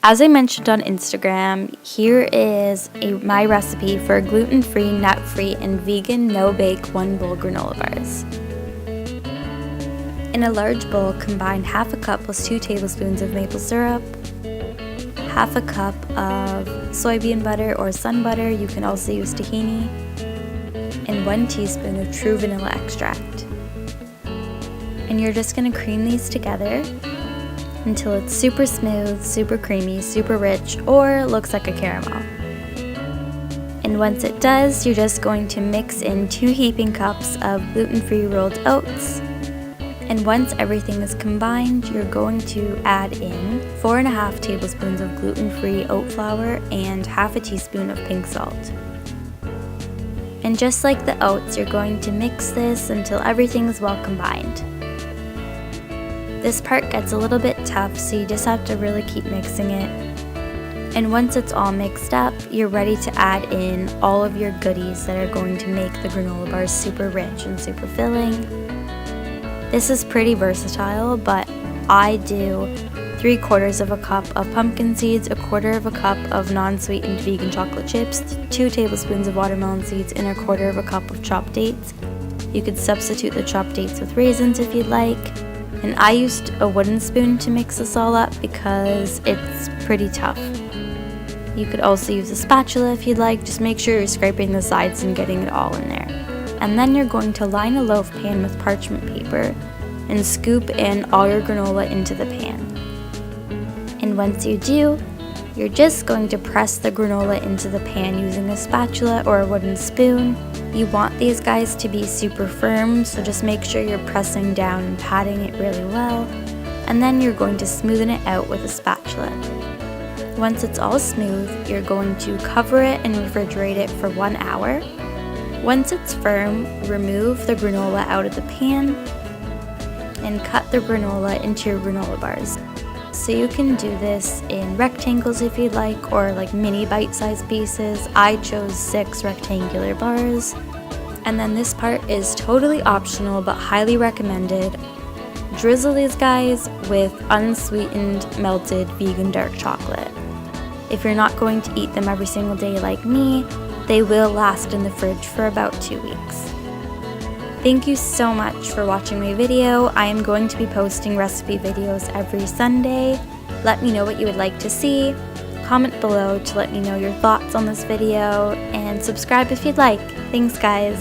As I mentioned on Instagram, here is my recipe for gluten-free, nut-free, and vegan no-bake 1-bowl granola bars. In a large bowl, combine half a cup plus 2 tablespoons of maple syrup, half a cup of soybean butter or sun butter, you can also use tahini, and 1 teaspoon of true vanilla extract. And you're just going to cream these together until it's super smooth, super creamy, super rich, or looks like a caramel. And once it does, you're just going to mix in 2 heaping cups of gluten-free rolled oats. And once everything is combined, you're going to add in 4.5 tablespoons of gluten-free oat flour and half a teaspoon of pink salt. And just like the oats, you're going to mix this until everything is well combined. This part gets a little bit tough, so you just have to really keep mixing it. And once it's all mixed up, you're ready to add in all of your goodies that are going to make the granola bars super rich and super filling. This is pretty versatile, but I do 3/4 of a cup of pumpkin seeds, 1/4 of a cup of non-sweetened vegan chocolate chips, 2 tablespoons of watermelon seeds, and 1/4 of a cup of chopped dates. You could substitute the chopped dates with raisins if you'd like. And I used a wooden spoon to mix this all up because it's pretty tough. You could also use a spatula if you'd like, just make sure you're scraping the sides and getting it all in there. And then you're going to line a loaf pan with parchment paper and scoop in all your granola into the pan. And once you do, you're just going to press the granola into the pan using a spatula or a wooden spoon. You want these guys to be super firm, so just make sure you're pressing down and patting it really well. And then you're going to smoothen it out with a spatula. Once it's all smooth, you're going to cover it and refrigerate it for 1 hour. Once it's firm, remove the granola out of the pan and cut the granola into your granola bars. So you can do this in rectangles if you'd like, or like mini bite-sized pieces. I chose 6 rectangular bars. And then this part is totally optional but highly recommended. Drizzle these guys with unsweetened melted vegan dark chocolate. If you're not going to eat them every single day like me, they will last in the fridge for about 2 weeks. Thank you so much for watching my video. I am going to be posting recipe videos every Sunday. Let me know what you would like to see. Comment below to let me know your thoughts on this video, and subscribe if you'd like. Thanks, guys.